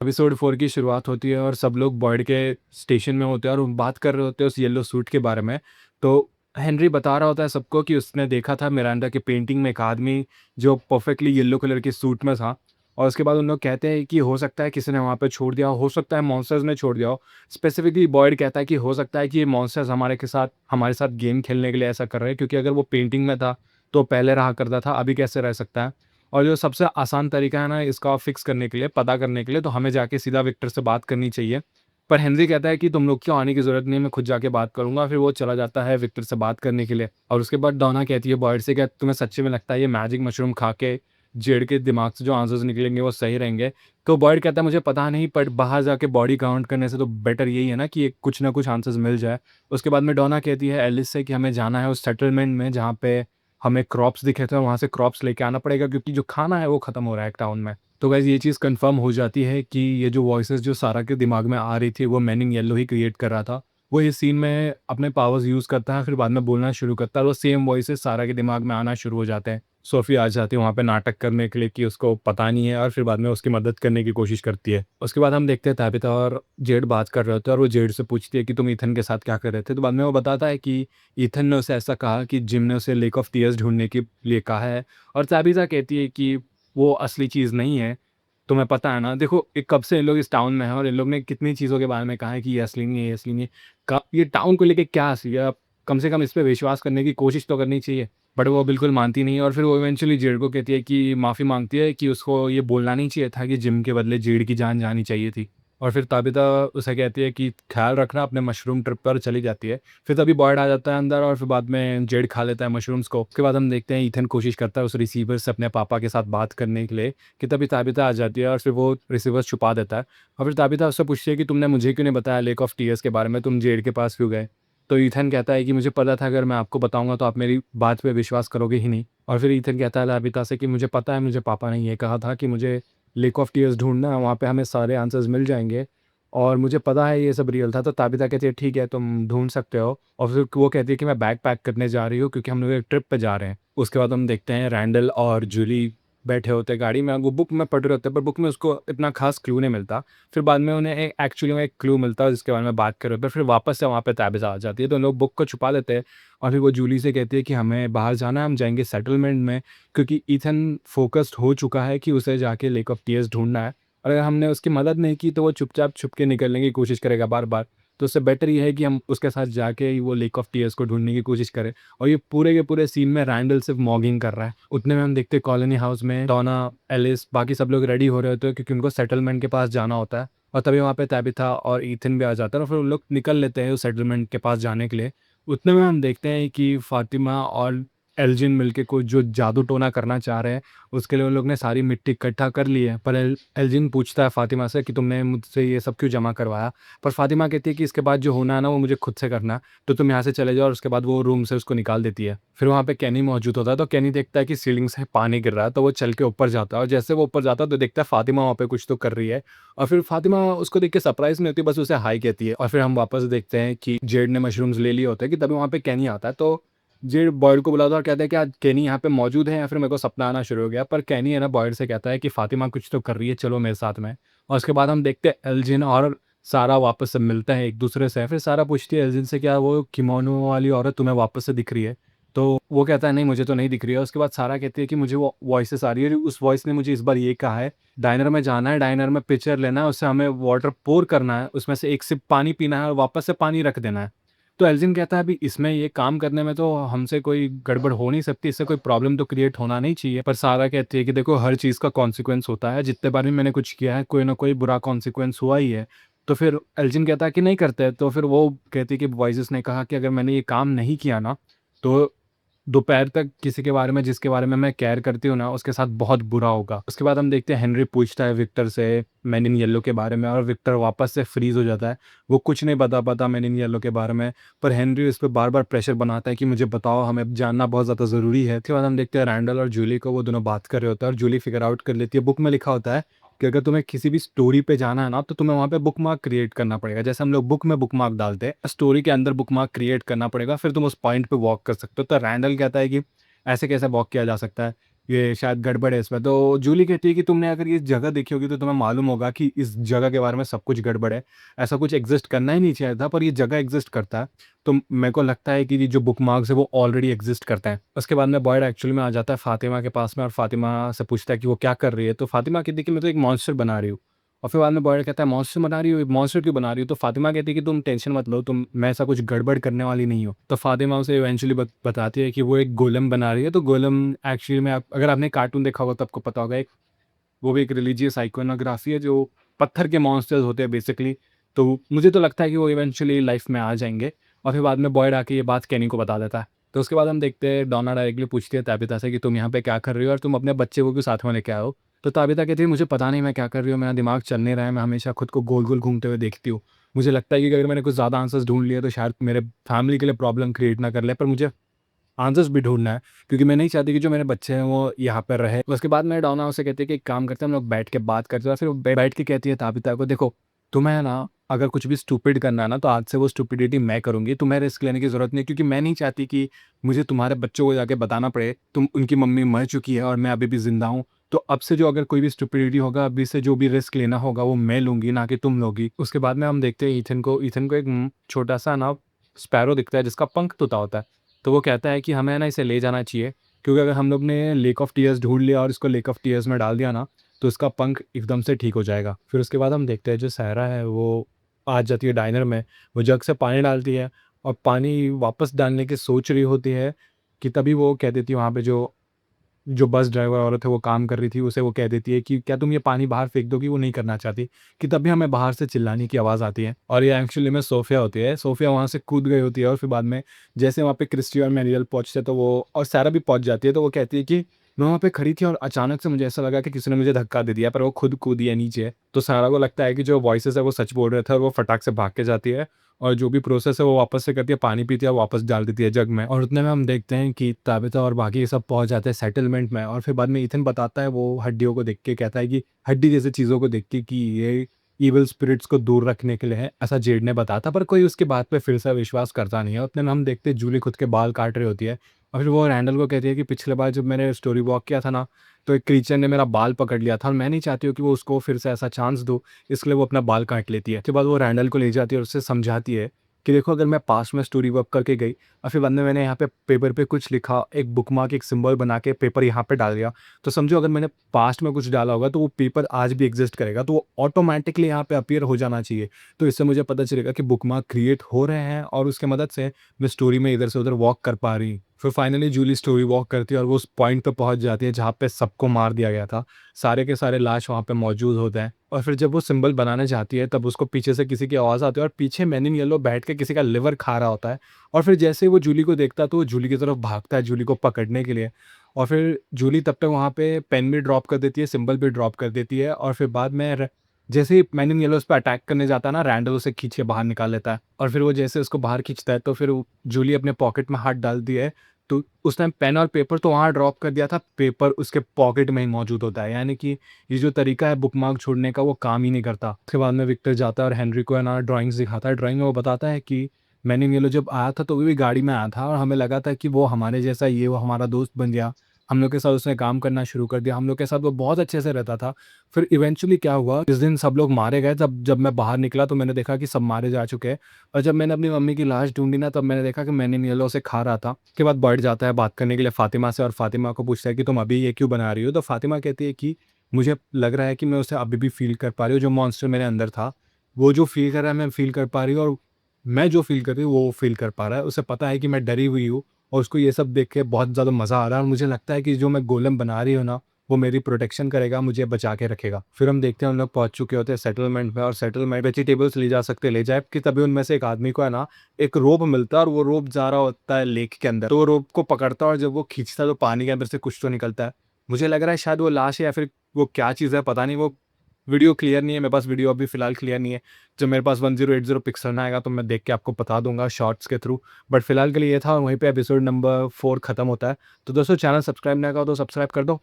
Episode 4 की शुरुआत होती है और सब लोग बॉयड के स्टेशन में होते हैं और वो बात कर रहे होते हैं उस येलो सूट के बारे में। तो हेनरी बता रहा होता है सबको कि उसने देखा था मिरांडा की पेंटिंग में एक आदमी जो परफेक्टली येलो कलर के सूट में था। और उसके बाद उन लोग कहते हैं कि हो सकता है किसी ने वहाँ पे छोड़ दिया हो सकता है मॉन्स्टर्स ने छोड़ दिया हो। स्पेसिफिकली बॉयड कहता है कि हो सकता है कि ये मॉन्स्टर्स हमारे साथ गेम खेलने के लिए ऐसा कर रहे हैं, क्योंकि अगर वो पेंटिंग में था तो पहले रहा करता था, अभी कैसे रह सकता है। और जो सबसे आसान तरीका है ना इसका फिक्स करने के लिए, पता करने के लिए, तो हमें जाके सीधा विक्टर से बात करनी चाहिए। पर हेनरी कहता है कि तुम लोग क्यों आने की ज़रूरत नहीं है, मैं खुद जाके बात करूँगा। फिर वो चला जाता है विक्टर से बात करने के लिए। और उसके बाद डॉना कहती है बॉयड से, क्या तुम्हें सच्ची में लगता है ये मैजिक मशरूम खा के जेड के दिमाग से जो आंसर्स निकलेंगे वो सही रहेंगे? तो बॉयड कहता है मुझे पता नहीं, पर बाहर जाके बॉडी काउंट करने से तो बेटर यही है ना कि एक कुछ ना कुछ आंसर्स मिल जाए। उसके बाद में डॉना कहती है एलिस से कि हमें जाना है उस सेटलमेंट में जहाँ पे हमें क्रॉप्स दिखे थे और वहाँ से क्रॉप्स लेके आना पड़ेगा, क्योंकि जो खाना है वो ख़त्म हो रहा है टाउन में। तो गाइज़ ये चीज़ कन्फर्म हो जाती है कि ये जो वॉइसेस जो सारा के दिमाग में आ रही थी वो man in yellow he create कर रहा था। वो इस सीन में अपने पावर्स यूज़ करता है, फिर बाद में बोलना शुरू करता है और वो सेम वॉइसेस सारा के दिमाग में आना शुरू हो जाते हैं। सोफ़ी आ जाती है वहाँ पे नाटक करने के लिए कि उसको पता नहीं है, और फिर बाद में उसकी मदद करने की कोशिश करती है। उसके बाद हम देखते हैं ताबिता और जेड बात कर रहे होते हैं और वो जेड से पूछती है कि तुम ईथन के साथ क्या कर रहे थे? तो बाद में वो बताता है कि ईथन ने उसे ऐसा कहा कि जिम ने उसे लेक ऑफ टीयर्स ढूँढने के लिए कहा है। और ताबिता कहती है कि वो असली चीज़ नहीं है, तुम्हें पता है ना, देखो ये कब से इन लोग इस टाउन में हैं और इन लोग ने कितनी चीज़ों के बारे में कहा है कि ये असली नहीं है, ये असली नहीं है। ये टाउन को लेके क्या असली है? आप कम से कम इस पे विश्वास करने की कोशिश तो करनी चाहिए। बट वो बिल्कुल मानती नहीं है और फिर वो इवेंचुअली जेड को कहती है कि माफ़ी माँगती है कि उसको ये बोलना नहीं चाहिए था कि जिम के बदले जेड की जान जानी चाहिए थी। और फिर ताबिता उसे कहती है कि ख़्याल रखना अपने मशरूम ट्रिप पर, चली जाती है। फिर तभी बॉयड आ जाता है अंदर और फिर बाद में जेड खा लेता है मशरूम्स को। उसके बाद हम देखते हैं ईथन कोशिश करता है उस रिसीवर से अपने पापा के साथ बात करने के लिए, कि तभी ताबिता आ जाती है और फिर वो रिसीवर छुपा देता है। और फिर ताबिता उससे पूछती है कि तुमने मुझे क्यों नहीं बताया लेक ऑफ टीयर्स के बारे में, तुम जेड के पास क्यों गए? तो ईथन कहता है कि मुझे पता था अगर मैं आपको बताऊँगा तो आप मेरी बात पे विश्वास करोगे ही नहीं। और फिर ईथन कहता है ताबिता से कि मुझे पता है, मुझे पापा ने ये कहा था कि मुझे लेक ऑफ टीयर्स ढूँढना है, वहाँ पे हमें सारे आंसर्स मिल जाएँगे और मुझे पता है ये सब रियल था। तो ताबिता कहती है ठीक है तुम ढूँढ सकते हो। और फिर वो कहती है कि मैं बैग पैक करने जा रही हूँ क्योंकि हम लोग एक ट्रिप पे जा रहे हैं। उसके बाद हम देखते हैं रैंडल और जूली बैठे होते हैं गाड़ी में, वो बुक में पढ़ रहे होते हैं पर बुक में उसको इतना खास क्लू नहीं मिलता। फिर बाद में उन्हें एक्चुअली में एक क्लू मिलता है जिसके बारे में बात कर रहे होते हैं। फिर वापस से वहाँ पे ताबिज़ा आ जाती है तो उन लोग बुक को छुपा लेते हैं। और फिर वो जूली से कहती है कि हमें बाहर जाना है, हम जाएंगे सेटलमेंट में, क्योंकि ईथन फोकस्ड हो चुका है कि उसे जाके लेक ऑफ टीयर्स ढूंढना है। और अगर हमने उसकी मदद नहीं की तो वो चुपचाप छुप के निकलने की कोशिश करेगा बार बार। तो उससे बेटर ये है कि हम उसके साथ जाके ही वो लेक ऑफ टीयर्स को ढूंढने की कोशिश करें। और ये पूरे के पूरे सीन में रैंडल सिर्फ मॉगिंग कर रहा है। उतने में हम देखते हैं कॉलोनी हाउस में डॉना, एलिस, बाकी सब लोग रेडी हो रहे होते हैं क्योंकि उनको सेटलमेंट के पास जाना होता है। और तभी वहाँ पे ताबिथा और ईथन भी आ जाता है और फिर उन लोग निकल लेते हैं उस सेटलमेंट के पास जाने के लिए। उतने में हम देखते हैं कि फातिमा और एल्जिन मिलके कुछ जो जादू टोना करना चाह रहे हैं, उसके लिए उन लोग ने सारी मिट्टी इकट्ठा कर ली है। पर एल्जिन पूछता है फातिमा से कि तुमने मुझसे ये सब क्यों जमा करवाया? पर फातिमा कहती है कि इसके बाद जो होना है ना वो मुझे खुद से करना है, तो तुम यहाँ से चले जाओ। और उसके बाद वो रूम से उसको निकाल देती है। फिर वहाँ पे केनी मौजूद होता है तो केनी देखता है कि सीलिंग से पानी गिर रहा है, तो वो चल के ऊपर जाता है और जैसे वो ऊपर जाता है तो देखता है फातिमा वहाँ पे कुछ तो कर रही है। और फिर फातिमा उसको देख के सरप्राइज नहीं होती, बस उसे हाई कहती है। और फिर हम वापस देखते हैं कि जेड ने मशरूम्स ले लिए होते हैं कि तभी वहाँ पे केनी आता है। तो जेड बॉयड को बुलाता है और कहता है कि आज केनी यहाँ पे मौजूद है या फिर मेरे को सपना आना शुरू हो गया। पर केनी है ना बॉयड से कहता है कि फातिमा कुछ तो कर रही है, चलो मेरे साथ में। और उसके बाद हम देखते हैं एल्जिन और सारा वापस से मिलते हैं एक दूसरे से। फिर सारा पूछती है एल्जिन से क्या वो किमोनो वाली औरत तुम्हें वापस से दिख रही है? तो वो कहता है नहीं मुझे तो नहीं दिख रही है। उसके बाद सारा कहती है कि मुझे वो वॉइसेस आ रही है, उस वॉइस ने मुझे इस बार ये कहा है डाइनर में जाना है, डाइनर में पिक्चर लेना है, उससे हमें वाटर पोर करना है, उसमें से एक सिप पानी पीना है और वापस से पानी रख देना है। तो एल्जिन कहता है अभी इसमें ये काम करने में तो हमसे कोई गड़बड़ हो नहीं सकती, इससे कोई प्रॉब्लम तो क्रिएट होना नहीं चाहिए। पर सारा कहती है कि देखो हर चीज़ का कॉन्सिक्वेंस होता है, जितने बार भी मैंने कुछ किया है कोई ना कोई बुरा कॉन्सिक्वेंस हुआ ही है। तो फिर एल्जिन कहता है कि नहीं करते, तो फिर वो कहती है कि वॉइसेस ने कहा कि अगर मैंने ये काम नहीं किया ना तो दोपहर तक किसी के बारे में जिसके बारे में मैं केयर करती हूँ ना उसके साथ बहुत बुरा होगा। उसके बाद हम देखते हैं हेनरी पूछता है विक्टर से मैन इन येलो के बारे में और विक्टर वापस से फ्रीज हो जाता है। वो कुछ नहीं बता पाता मैन इन येलो के बारे में। पर हेनरी उस पर बार बार प्रेशर बनाता है कि मुझे बताओ, हमें जानना बहुत ज़्यादा ज़रूरी है। उसके बाद हम देखते हैं रैंडल और जूली को, वो दोनों बात कर रहे होते हैं और जूली फिगर आउट कर लेती है। बुक में लिखा होता है कि अगर तुम्हें किसी भी स्टोरी पे जाना है ना तो तुम्हें वहाँ पे बुकमार्क क्रिएट करना पड़ेगा। जैसे हम लोग बुक में बुकमार्क डालते हैं, स्टोरी के अंदर बुकमार्क क्रिएट करना पड़ेगा, फिर तुम उस पॉइंट पे वॉक कर सकते हो। तो रैंडल कहता है कि ऐसे कैसे वॉक किया जा सकता है? ये शायद गड़बड़ है इसमें। तो जूली कहती है कि तुमने अगर ये जगह देखी होगी तो तुम्हें मालूम होगा कि इस जगह के बारे में सब कुछ गड़बड़ है। ऐसा कुछ एग्ज़िस्ट करना ही नहीं चाहिए था, पर ये जगह एग्ज़िस्ट करता है। तो मेरे को लगता है कि ये जो बुकमार्क्स है वो ऑलरेडी एग्ज़िस्ट करते हैं। उसके बाद में बॉयड एक्चुअली में आ जाता है फ़ातिमा के पास में और फ़ातिमा से पूछता है कि वो क्या कर रही है? तो फ़ातिमा कहती है कि मैं तो एक मॉन्स्टर बना रही हूँ। और फिर बाद में बॉयड कहता है मॉन्स्टर बना रही हो? मॉन्स्टर क्यों बना रही हो? तो फ़ातिमा कहती है कि तुम टेंशन मत लो, मैं ऐसा कुछ गड़बड़ करने वाली नहीं हूँ। तो फ़ातिमा उसे इवेंचुअली बताती है कि वो एक गोलम बना रही है। तो गोलम एक्चुअली में आप अगर आपने कार्टून देखा होगा तो आपको पता होगा, एक वो भी एक रिलीजियस आइकोनोग्राफी है जो पत्थर के मॉन्स्टर्स होते हैं बेसिकली। तो मुझे तो लगता है कि वो इवेंचुअली लाइफ़ में आ जाएँगे और फिर बाद में बॉयड आके ये बात केनी को बता देता है। तो उसके बाद हम देखते हैं डॉना डायरेक्टली पूछती है ताबिता से कि तुम यहाँ पे क्या कर रही हो और तुम अपने बच्चे को क्यों साथ में लेके आए हो? तो ताबिता कहती है मुझे पता नहीं मैं क्या कर रही हूँ, मेरा दिमाग चल नहीं रहा है, मैं हमेशा खुद को गोल-गोल घूमते हुए देखती हूँ। मुझे लगता है कि अगर मैंने कुछ ज़्यादा आंसर्स ढूँढ लिए तो शायद मेरे फैमिली के लिए प्रॉब्लम क्रिएट ना कर ले, पर मुझे आंसर्स भी ढूँढना है क्योंकि मैं नहीं चाहती कि जो मेरे बच्चे हैं वो यहाँ पर रहे। उसके बाद में डॉना उसे कहती है कि एक काम करते हैं हम लोग बैठ के बात करते हैं और फिर वो बैठ के कहती है ताबिता को देखो, तुम्हें ना अगर कुछ भी स्टूपिड करना है ना तो आज से वो स्टूपिडिटी मैं करूँगी, तुम्हें रिस्क लेने की ज़रूरत नहीं, क्योंकि मैं नहीं चाहती कि मुझे तुम्हारे बच्चों को जाके बताना पड़े तुम उनकी मम्मी मर चुकी है और मैं अभी भी ज़िंदा हूँ। तो अब से जो अगर कोई भी स्टूपिडिटी होगा, अभी से जो भी रिस्क लेना होगा वो मैं लूँगी, ना कि तुम लोगी। उसके बाद में हम देखते हैं ईथन को एक छोटा-सा ना स्पैरो दिखता है जिसका पंख टूटा होता है। तो वो कहता है कि हमें ना इसे ले जाना चाहिए, क्योंकि अगर हम लोग ने लेक ऑफ टीयर्स ढूँढ लिया और इसको लेक ऑफ टीयर्स में डाल दिया ना, तो इसका पंख एकदम से ठीक हो जाएगा। फिर उसके बाद हम देखते हैं जो सायरा है वो आ जाती है डाइनर में, वो जग से पानी डालती है और पानी वापस डालने की सोच रही होती है कि तभी वो कह देती है वहाँ पे जो जो बस ड्राइवर औरत है वो काम कर रही थी, उसे वो कह देती है कि क्या तुम ये पानी बाहर फेंक दोगी? वो नहीं करना चाहती, कि तभी हमें बाहर से चिल्लाने की आवाज़ आती है और ये एक्चुअली में सोफ़िया होती है। सोफ़िया वहाँ से कूद गई होती है और फिर बाद में जैसे वहाँ पे क्रिस्टी और मैरियल पहुँचते हैं तो वो और सारा भी पहुँच जाती है, तो वो कहती है कि मैं वहाँ पे खड़ी थी और अचानक से मुझे ऐसा लगा कि किसी ने मुझे धक्का दे दिया, पर वो खुद कूदी है नीचे। तो सारा को लगता है कि जो वॉइसेज़ है वो सच बोल रहे थे और वो फटाक से भाग के जाती है और जो भी प्रोसेस है वो वापस से करती है, पानी पीती है और वापस डाल देती है जग में। और उतने में हम देखते हैं कि ताबिता और बाकी सब पहुँच जाते हैं सेटलमेंट में और फिर बाद में ईथन बताता है वो हड्डियों को देख के, कहता है कि हड्डी जैसी चीज़ों को देख के कि ये इविल स्पिरिट्स को दूर रखने के लिए है, ऐसा जेड ने बताया था, पर कोई उसकी बात पे फिर से विश्वास करता नहीं है। उतने में हम देखते हैं जूली खुद के बाल काट रही होती है और फिर वो रैंडल को कहती है कि पिछले बार जब मैंने स्टोरी वॉक किया था ना, तो एक क्रीचर ने मेरा बाल पकड़ लिया था और मैं नहीं चाहती हूँ कि वो उसको फिर से ऐसा चांस दूँ, इसलिए वो अपना बाल काट लेती है। उसके बाद वो रैंडल को ले जाती है और उससे समझाती है कि देखो, अगर मैं पास्ट में स्टोरी वर्क करके गई और फिर बाद में मैंने यहाँ पे पेपर पे कुछ लिखा, एक बुकमार्क, एक सिंबल बना के पेपर यहाँ पे डाल दिया, तो समझो अगर मैंने पास्ट में कुछ डाला होगा तो वो पेपर आज भी एग्जिस्ट करेगा, तो वो ऑटोमेटिकली यहाँ पे अपीयर हो जाना चाहिए। तो इससे मुझे पता चलेगा कि बुकमार्क क्रिएट हो रहे हैं और उसके मदद से मैं स्टोरी में इधर से उधर वॉक कर पा रही। फिर फाइनली जूली स्टोरी वॉक करती है और वो उस पॉइंट पे पहुंच जाती है जहाँ पे सबको मार दिया गया था। सारे के सारे लाश वहाँ पे मौजूद होते हैं और फिर जब वो सिंबल बनाने जाती है तब उसको पीछे से किसी की आवाज़ आती है और पीछे मैन इन येलो बैठ के किसी का लिवर खा रहा होता है और फिर जैसे ही वो जूली को देखता है तो वो जूली की तरफ भागता है जूली को पकड़ने के लिए और फिर जूली तब तक वहाँ पे पेन भी ड्रॉप कर देती है, सिंबल भी ड्रॉप कर देती है और फिर बाद में जैसे ही मैन इन येलो उस पे अटैक करने जाता है ना, रैंडल उसे खींच के बाहर निकाल लेता है और फिर वो जैसे उसको बाहर खींचता है तो फिर जूली अपने पॉकेट में हाथ डालती है, तो उस टाइम पेन और पेपर तो वहाँ ड्रॉप कर दिया था, पेपर उसके पॉकेट में ही मौजूद होता है, यानी कि ये जो तरीका है बुकमार्क छोड़ने का वो काम ही नहीं करता। उसके बाद में विक्टर जाता है और हेनरी को है ना ड्राइंग्स दिखाता है। ड्राइंग में वो बताता है कि मैंने ये लो जब आया था तो वो भी गाड़ी में आया था और हमें लगा था कि वो हमारे जैसा ही है, वो हमारा दोस्त बन गया। हम लोग के साथ उसने काम करना शुरू कर दिया, हम लोग के साथ वो बहुत अच्छे से रहता था। फिर इवेंचुअली क्या हुआ, जिस दिन सब लोग मारे गए तब जब मैं बाहर निकला तो मैंने देखा कि सब मारे जा चुके हैं और जब मैंने अपनी मम्मी की लाश ढूँढी ना तब मैंने देखा कि मैंने येलो उसे खा रहा था। उसके बाद बर्ड जाता है बात करने के लिए फ़ातिमा से और फ़ातिमा को पूछता है कि तुम अभी ये क्यों बना रही हो? तो फ़ातिमा कहती है कि मुझे लग रहा है कि मैं उसे अभी भी फ़ील कर पा रही हूँ, जो मॉन्स्टर मेरे अंदर था, वो जो फ़ील कर रहा है मैं फ़ील कर पा रही हूँ और मैं जो फ़ील कर रही हूँ वो फ़ील कर पा रहा है। उसे पता है कि मैं डरी हुई हूँ और उसको ये सब देख के बहुत ज़्यादा मज़ा आ रहा है और मुझे लगता है कि जो मैं गोलेम बना रही हूँ ना, वो मेरी प्रोटेक्शन करेगा, मुझे बचा के रखेगा। फिर हम देखते हैं हम लोग पहुँच चुके होते हैं सेटलमेंट में और सेटलमेंट वेजिटेबल्स ले जा सकते ले जाए कि तभी उनमें से एक आदमी को है ना एक रोप मिलता है और वो रोप जा रहा होता है लेक के अंदर। तो वो रोप को पकड़ता है और जब वो खींचता है तो पानी के अंदर से कुछ तो निकलता है। मुझे लग रहा है शायद वो लाश है या फिर वो क्या चीज़ है पता नहीं, वो वीडियो क्लियर नहीं है, मेरे पास वीडियो अभी फ़िलहाल क्लियर नहीं है। जब मेरे पास 1080 पिक्सल में आएगा तो मैं देख के आपको बता दूँगा शॉर्ट्स के थ्रू। बट फ़िलहाल के लिए ये था और वहीं पे एपिसोड नंबर 4 खत्म होता है। तो दोस्तों चैनल सब्सक्राइब नहीं करा तो सब्सक्राइब कर दो।